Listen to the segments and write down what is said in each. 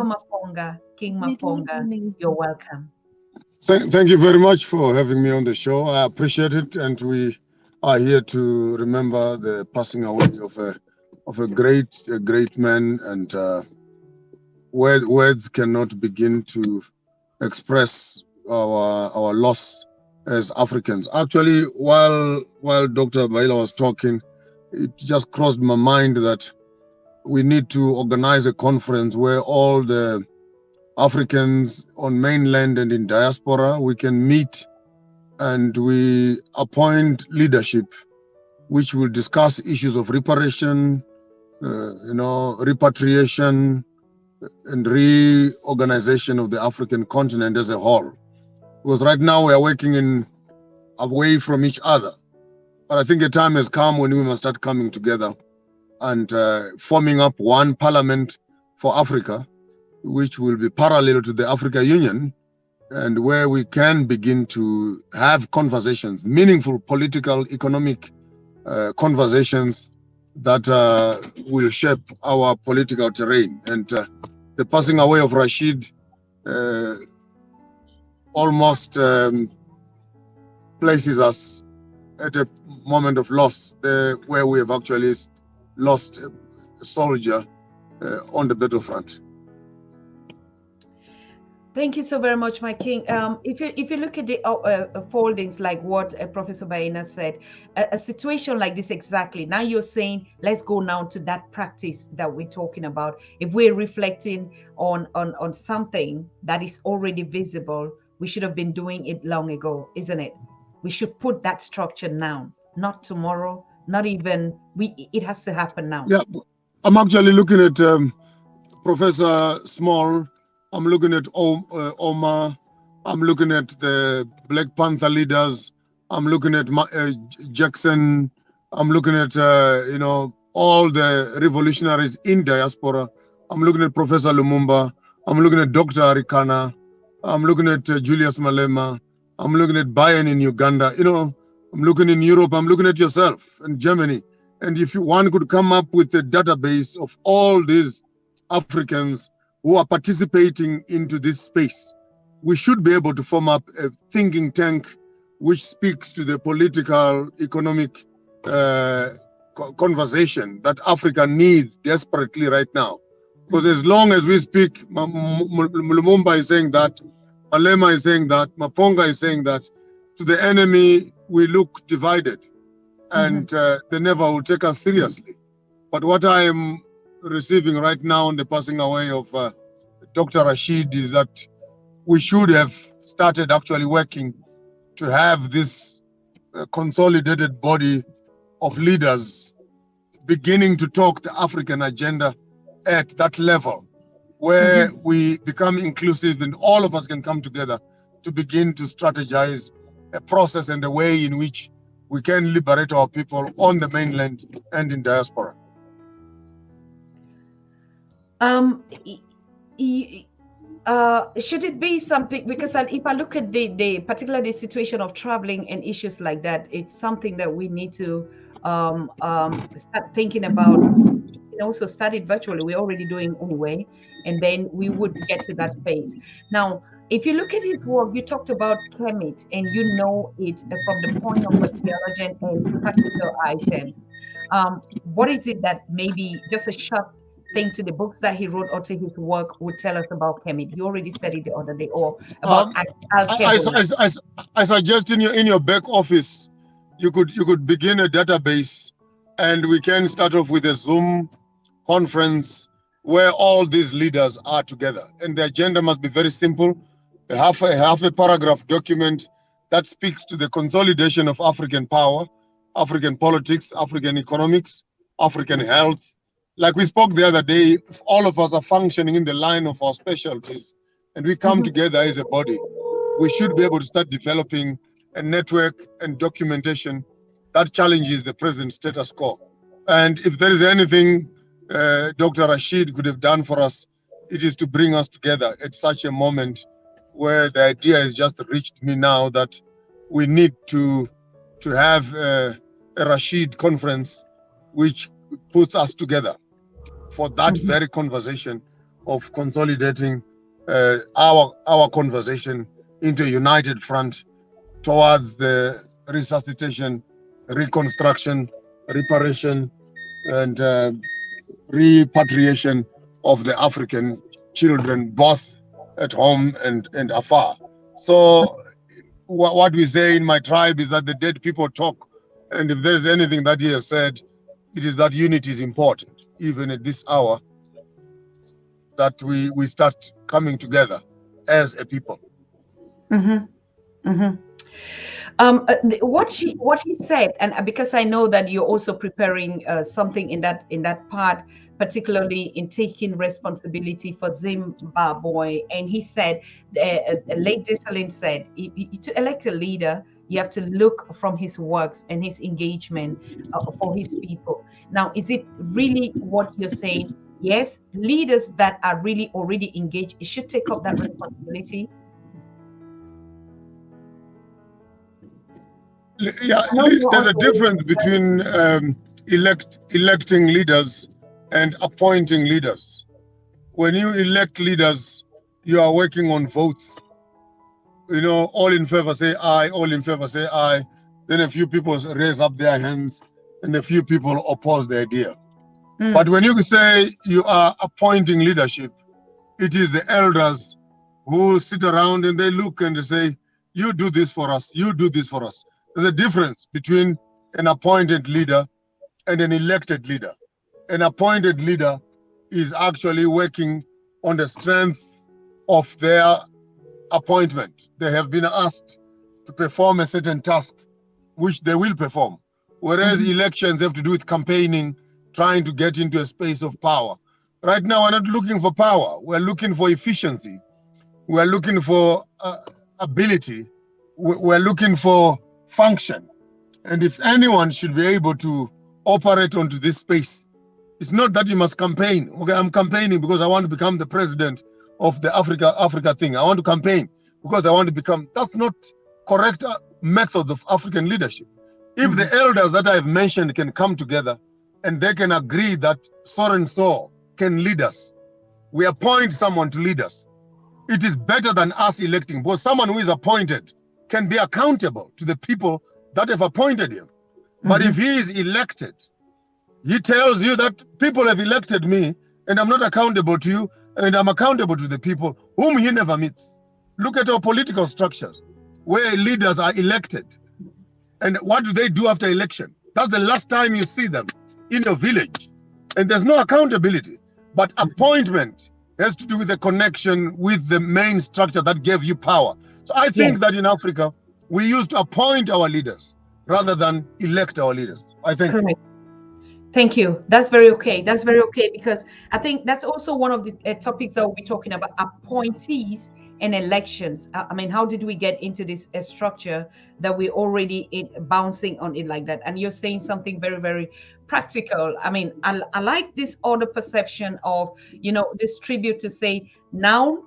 Maponga, King Maponga, you're welcome. Thank you very much for having me on the show. I appreciate it, and we are here to remember the passing away of a great man, and words cannot begin to express our loss as Africans. Actually, while Dr. Baila was talking, it just crossed my mind that we need to organize a conference where all the Africans on mainland and in diaspora, we can meet and we appoint leadership which will discuss issues of reparation, repatriation, and reorganization of the African continent as a whole. Because right now we are working away from each other. But I think a time has come when we must start coming together and forming up one parliament for Africa, which will be parallel to the Africa Union, and where we can begin to have conversations, meaningful political, economic conversations that will shape our political terrain. And the passing away of Rashid almost places us at a moment of loss, where we have actually lost a soldier on the battlefront. Thank you so very much, my king. If you look at the foldings, like what Professor Baena said, a situation like this exactly. Now you're saying, let's go now to that practice that we're talking about. If we're reflecting on something that is already visible, we should have been doing it long ago, isn't it? We should put that structure now, not tomorrow, not even it has to happen now. Yeah, I'm actually looking at Professor Small. I'm looking at Omar. I'm looking at the Black Panther leaders. I'm looking at Jackson. I'm looking at all the revolutionaries in diaspora. I'm looking at Professor Lumumba. I'm looking at Dr. Arikana. I'm looking at Julius Malema. I'm looking at Bayern in Uganda. I'm looking in Europe. I'm looking at yourself in Germany. And if one could come up with a database of all these Africans who are participating into this space, we should be able to form up a thinking tank which speaks to the political, economic conversation that Africa needs desperately right now. Because as long as we speak, Lumumba is saying that, Malema is saying that, Maponga is saying that, to the enemy we look divided, and they never will take us seriously. But what I am receiving right now on the passing away of Dr. Rashid is that we should have started actually working to have this consolidated body of leaders beginning to talk the African agenda at that level, where we become inclusive and all of us can come together to begin to strategize a process and a way in which we can liberate our people on the mainland and in diaspora. Should it be something, because if I look at particularly the situation of traveling and issues like that, it's something that we need to start thinking about. Also start it virtually. We're already doing anyway, and then we would get to that phase. Now, if you look at his work, you talked about Kemet, and you know it from the point of a theologian and practical items. What is it that maybe just a short thing to the books that he wrote or to his work would tell us about Kemet? You already said it the other day, or about I suggest in your back office, you could begin a database, and we can start off with a Zoom conference where all these leaders are together, and the agenda must be very simple. Half a paragraph document that speaks to the consolidation of African power, African politics, African economics, African health. Like we spoke the other day, if all of us are functioning in the line of our specialties and we come together as a body, we should be able to start developing a network and documentation that challenges the present status quo. And if there is anything Dr. Rashid could have done for us, it is to bring us together at such a moment where the idea has just reached me now that we need to have a Rashid conference which puts us together for that very conversation of consolidating our conversation into a united front towards the resuscitation, reconstruction, reparation, and repatriation of the African children, both at home and afar. So what we say in my tribe is that the dead people talk. And if there's anything that he has said, it is that unity is important, even at this hour, that we start coming together as a people. Mm-hmm. Mm-hmm. What he said, and because I know that you're also preparing something in that part, particularly in taking responsibility for Zimbabwe, and he said, late Desalegn said, to elect a leader, you have to look from his works and his engagement for his people. Now, is it really what you're saying? Yes, leaders that are really already engaged should take up that responsibility. Yeah, there's a difference between electing leaders and appointing leaders. When you elect leaders, you are working on votes. You know, all in favor say aye, all in favor say aye. Then a few people raise up their hands and a few people oppose the idea. But when you say you are appointing leadership, it is the elders who sit around and they look and they say, you do this for us, you do this for us. There's a difference between an appointed leader and an elected leader. An appointed leader is actually working on the strength of their appointment. They have been asked to perform a certain task, which they will perform. Whereas elections have to do with campaigning, trying to get into a space of power. Right now, we're not looking for power. We're looking for efficiency. We're looking for ability. We're looking for function. And if anyone should be able to operate onto this space, it's not that you must campaign. Okay, I'm campaigning because I want to become the president of the Africa thing. I want to campaign because I want to become. That's not correct methods of African leadership. If the elders that I've mentioned can come together and they can agree that so and so can lead us, we appoint someone to lead us. It is better than us electing, because someone who is appointed can be accountable to the people that have appointed him. But if he is elected, he tells you that people have elected me and I'm not accountable to you, and I'm accountable to the people whom he never meets. Look at our political structures where leaders are elected. And what do they do after election? That's the last time you see them in your village. And there's no accountability. But appointment has to do with the connection with the main structure that gave you power. So I think that in Africa, we used to appoint our leaders rather than elect our leaders. I think. Correct. Thank you. That's very okay. That's very okay, because I think that's also one of the topics that we'll be talking about: appointees and elections. I mean, how did we get into this structure that we're already bouncing on it like that? And you're saying something very, very practical. I mean, I like this other perception of, you know, this tribute to say now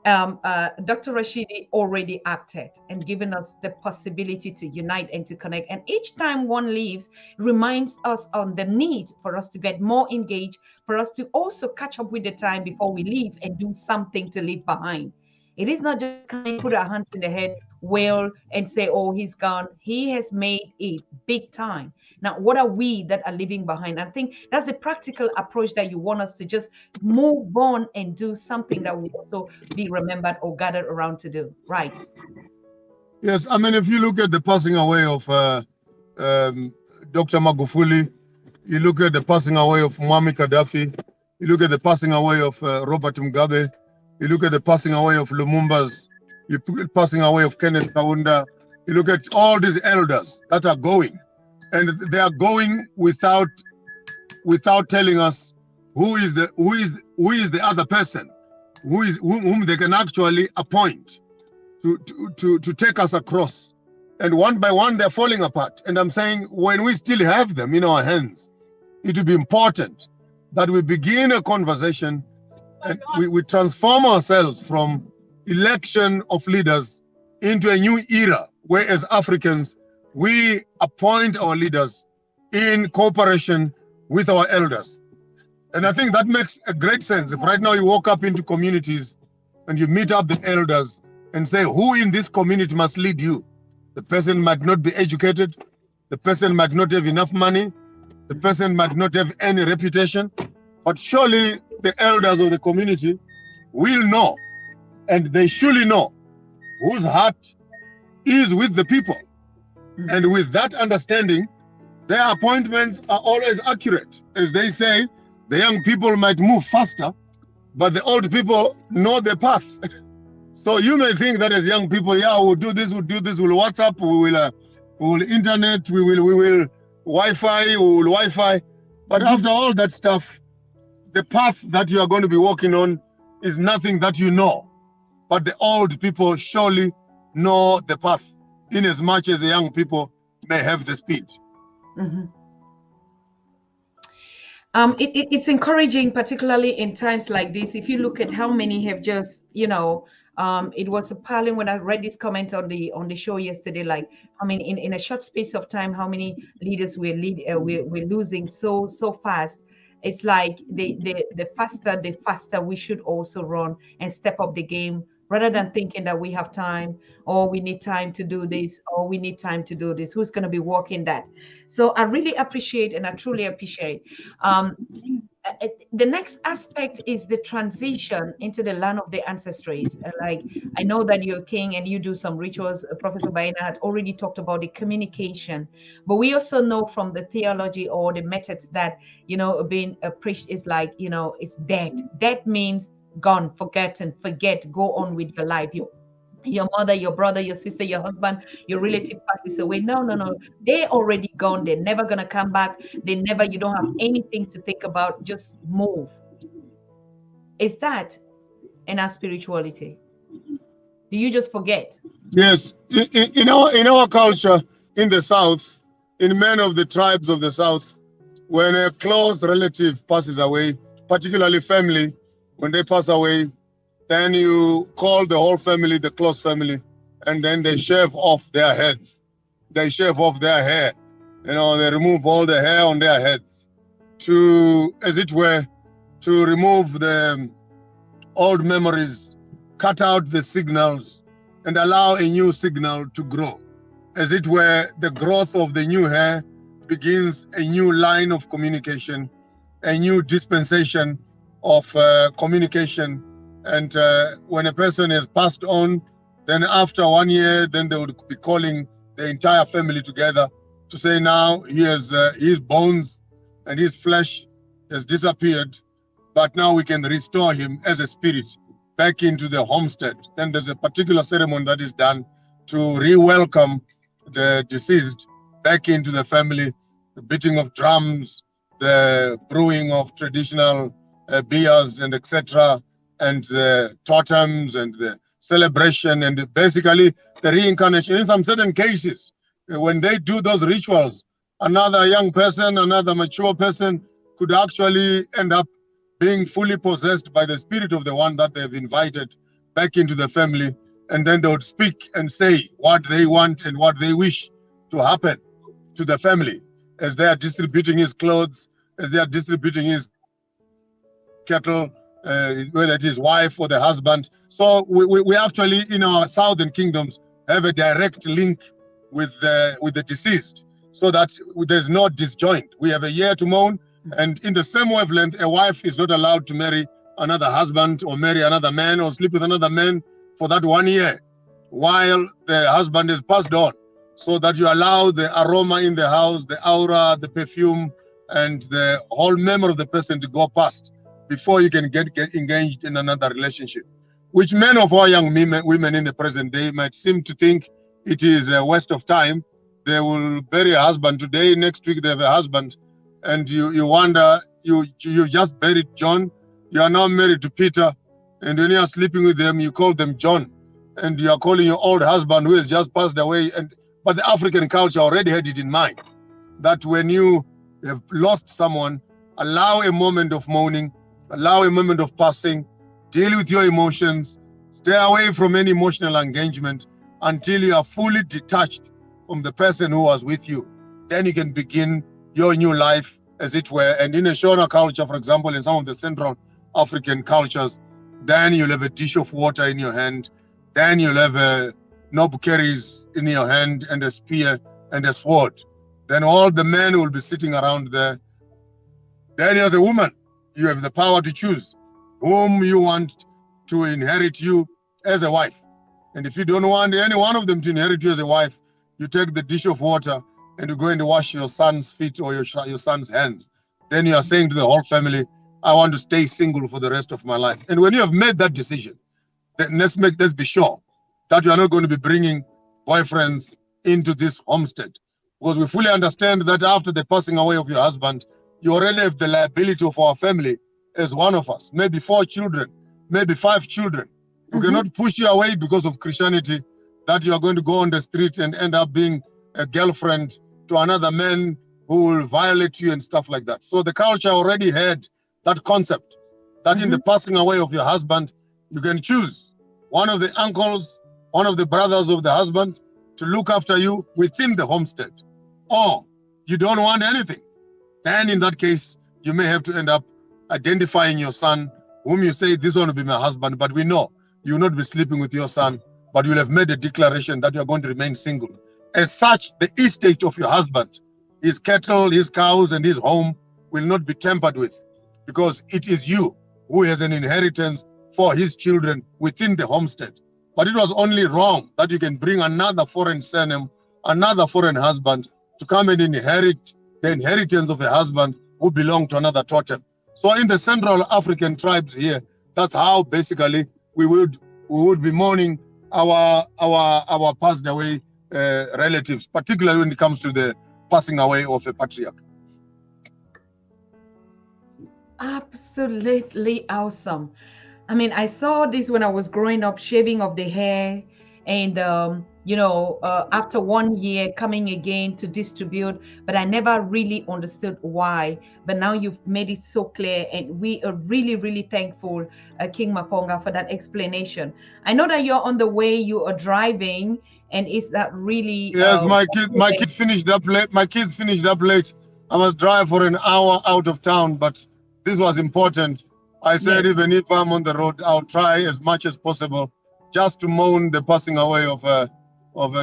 Dr. Rashidi already acted and given us the possibility to unite and to connect. And each time one leaves, reminds us on the need for us to get more engaged, for us to also catch up with the time before we leave and do something to leave behind. It is not just come and put our hands in the head, wail, and say, oh, he's gone. He has made it big time. Now, what are we that are leaving behind? I think that's the practical approach that you want us to just move on and do something that will also be remembered or gathered around to do. Right. Yes, I mean, if you look at the passing away of Dr. Magufuli, you look at the passing away of Muammar Gaddafi, you look at the passing away of Robert Mugabe, you look at the passing away of Lumumba's, you look at the passing away of Kenneth Kaunda, you look at all these elders that are going, and they are going without telling us who is the other person, whom they can actually appoint to take us across. And one by one, they're falling apart. And I'm saying, when we still have them in our hands, it will be important that we begin a conversation and we transform ourselves from election of leaders into a new era where, as Africans, we appoint our leaders in cooperation with our elders. And I think that makes a great sense. If right now you walk up into communities and you meet up the elders and say, who in this community must lead you? The person might not be educated. The person might not have enough money. The person might not have any reputation. But surely the elders of the community will know, and they surely know, whose heart is with the people. And with that understanding, their appointments are always accurate. As they say, the young people might move faster, but the old people know the path. So you may think that as young people, yeah, we'll do this, we'll WhatsApp, we will internet, we will Wi-Fi. But after all that stuff, the path that you are going to be walking on is nothing that you know. But the old people surely know the path, in as much as the young people may have the speed. It's encouraging, particularly in times like this. If you look at how many have just, it was appalling when I read this comment on the show yesterday. Like, I mean, in a short space of time, how many leaders we're losing so fast. It's like the faster we should also run and step up the game, rather than thinking that we have time, or we need time to do this, or we need time to do this. Who's going to be working that? So I really appreciate, and I truly appreciate. The next aspect is the transition into the land of the ancestries. Like, I know that you're king and you do some rituals. Professor Baena had already talked about the communication, but we also know from the theology or the methods that, being a priest is like, it's dead. Dead means gone, forgotten, forget, go on with your life. Your mother, your brother, your sister, your husband, your relative passes away. No. They're already gone. They're never going to come back. You don't have anything to think about. Just move. Is that in our spirituality? Do you just forget? Yes. In our culture, in the South, in many of the tribes of the South, when a close relative passes away, particularly family, when they pass away, then you call the whole family, the close family, and then they shave off their heads. They shave off their hair. They remove all the hair on their heads to, as it were, to remove the old memories, cut out the signals, and allow a new signal to grow. As it were, the growth of the new hair begins a new line of communication, a new dispensation of communication. And when a person has passed on, then after 1 year, then they would be calling the entire family together to say, now his bones and his flesh has disappeared, but now we can restore him as a spirit back into the homestead. Then there's a particular ceremony that is done to re-welcome the deceased back into the family, the beating of drums, the brewing of traditional beers and etc., and the totems and the celebration and basically the reincarnation. In some certain cases, when they do those rituals, another young person, another mature person could actually end up being fully possessed by the spirit of the one that they've invited back into the family. And then they would speak and say what they want and what they wish to happen to the family as they are distributing his clothes, as they are distributing his cattle, whether it is wife or the husband. So we actually, in our southern kingdoms, have a direct link with the deceased, so that there's no disjoint. We have a year to mourn, and in the same wavelength, a wife is not allowed to marry another husband or marry another man or sleep with another man for that 1 year while the husband is passed on, so that you allow the aroma in the house, the aura, the perfume, and the whole memory of the person to go past before you can get engaged in another relationship, which many of our young women in the present day might seem to think it is a waste of time. They will bury a husband today, next week they have a husband, and you wonder, you just buried John, you are now married to Peter, and when you are sleeping with them, you call them John, and you are calling your old husband who has just passed away. But the African culture already had it in mind that when you have lost someone, allow a moment of mourning, allow a moment of passing, deal with your emotions, stay away from any emotional engagement until you are fully detached from the person who was with you. Then you can begin your new life as it were. And in a Shona culture, for example, in some of the Central African cultures, then you'll have a dish of water in your hand, then you'll have a knob carries in your hand and a spear and a sword. Then all the men will be sitting around there. Then as a woman, you have the power to choose whom you want to inherit you as a wife. And if you don't want any one of them to inherit you as a wife, you take the dish of water and you go and wash your son's feet or your son's hands. Then you are saying to the whole family, I want to stay single for the rest of my life. And when you have made that decision, then let's be sure that you are not going to be bringing boyfriends into this homestead. Because we fully understand that after the passing away of your husband, you already have the liability of our family as one of us, maybe 4 children, maybe 5 children. We cannot push you away because of Christianity, that you are going to go on the street and end up being a girlfriend to another man who will violate you and stuff like that. So the culture already had that concept that in the passing away of your husband, you can choose one of the uncles, one of the brothers of the husband to look after you within the homestead. Or you don't want anything. Then in that case, you may have to end up identifying your son, whom you say, this one will be my husband, but we know you will not be sleeping with your son, but you'll have made a declaration that you are going to remain single. As such, the estate of your husband, his cattle, his cows, and his home will not be tampered with, because it is you who has an inheritance for his children within the homestead. But it was only wrong that you can bring another foreign surname, another foreign husband to come and inherit the inheritance of a husband who belonged to another totem. So in the Central African tribes here, that's how basically we would be mourning our passed away relatives, particularly when it comes to the passing away of a patriarch. Absolutely awesome. I mean, I saw this when I was growing up, shaving of the hair, and after 1 year coming again to distribute, but I never really understood why. But now you've made it so clear, and we are really, really thankful, King Maponga, for that explanation. I know that you're on the way, you are driving, and is that really? Yes, my kid finished up late. My kids finished up late. I must drive for an hour out of town, but this was important. I said, even if I'm on the road, I'll try as much as possible just to mourn the passing away of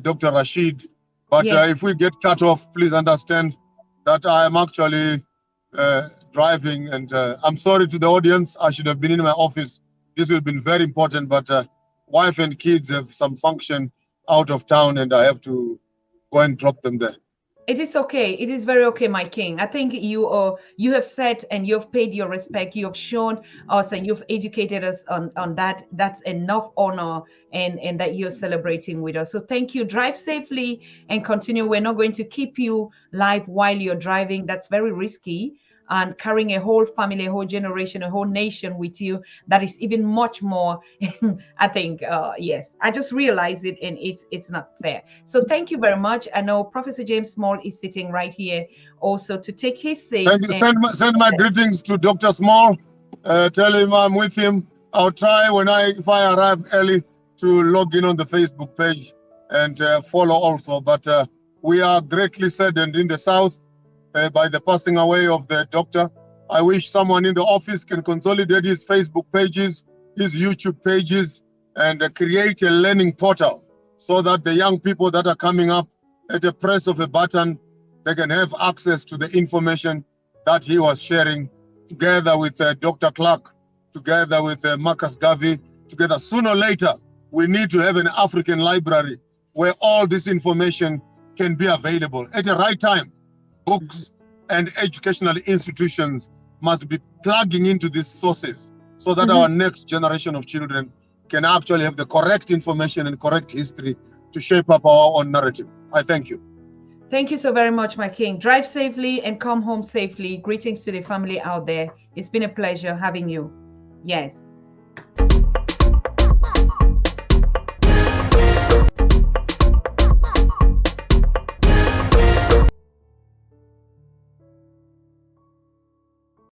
Dr. Rashid. But if we get cut off, please understand that I am actually driving, and I'm sorry to the audience. I should have been in my office. This will be very important, but wife and kids have some function out of town, and I have to go and drop them there. It is okay. It is very okay, my king. I think you have said and you've paid your respect. You have shown us and you've educated us on that. That's enough honor and that you're celebrating with us. So thank you. Drive safely and continue. We're not going to keep you live while you're driving. That's very risky. And carrying a whole family, a whole generation, a whole nation with you, that is even much more. I think, yes, I just realized it, and it's not fair. So thank you very much. I know Professor James Small is sitting right here also to take his seat. Thank you. Send my greetings to Dr. Small. Tell him I'm with him. I'll try if I arrive early to log in on the Facebook page and follow also. But we are greatly saddened in the South by the passing away of the doctor. I wish someone in the office can consolidate his Facebook pages, his YouTube pages, and create a learning portal so that the young people that are coming up, at the press of a button, they can have access to the information that he was sharing together with Dr. Clark, together with Marcus Garvey, together. Sooner or later, we need to have an African library where all this information can be available at the right time. Books and educational institutions must be plugging into these sources so that our next generation of children can actually have the correct information and correct history to shape up our own narrative. I thank you. Thank you so very much, my king. Drive safely and come home safely. Greetings to the family out there. It's been a pleasure having you. Yes.